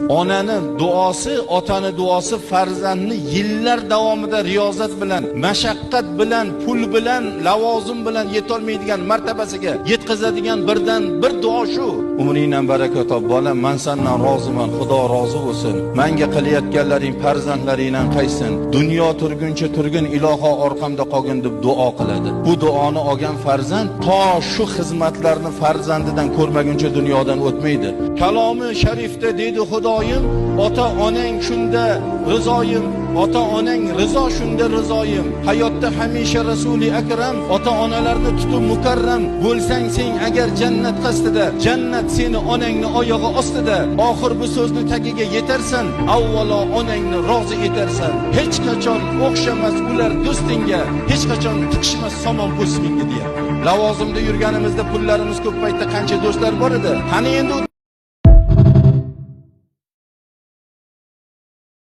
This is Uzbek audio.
Onani duosi, otani duosi farzandni yillar davomida riyozat bilan, mashaqqat bilan, pul bilan, lavozim bilan yetolmaydigan martabasiga yetkazadigan birdan bir duo shu. Umringdan baraka top, bolam, men sendan roziman, Xudo rozi bo'lsin. Menga qilayotganlaring farzandlaringdan qaysin? Dunyo turguncha turgin, iloho orqamda qolgin deb duo qiladi. Bu duoni olgan farzand to shu xizmatlarni farzandidan ko'rmaguncha dunyodan o'tmaydi. Kalomi sharifda deydi Xudoyim, ota onang shunda rizoyim, ota onang rizo shunda rizoyim. Hayotda hamisha Rasuli akram, ota onalarni tutib mukarram bo'lsang sen agar jannat qasdida, jannat seni onangni oyog'i ostida. Oxir bu so'zni tagiga yetarsan, avvalo onangni rozi etarsan. Hech qachon o'xshamas ular do'stingga, hech qachon tiqishmas somon po'stingga deya. Lavozimda yurganimizda pullarimiz ko'p paytda qancha do'stlar bor edi. Qani endi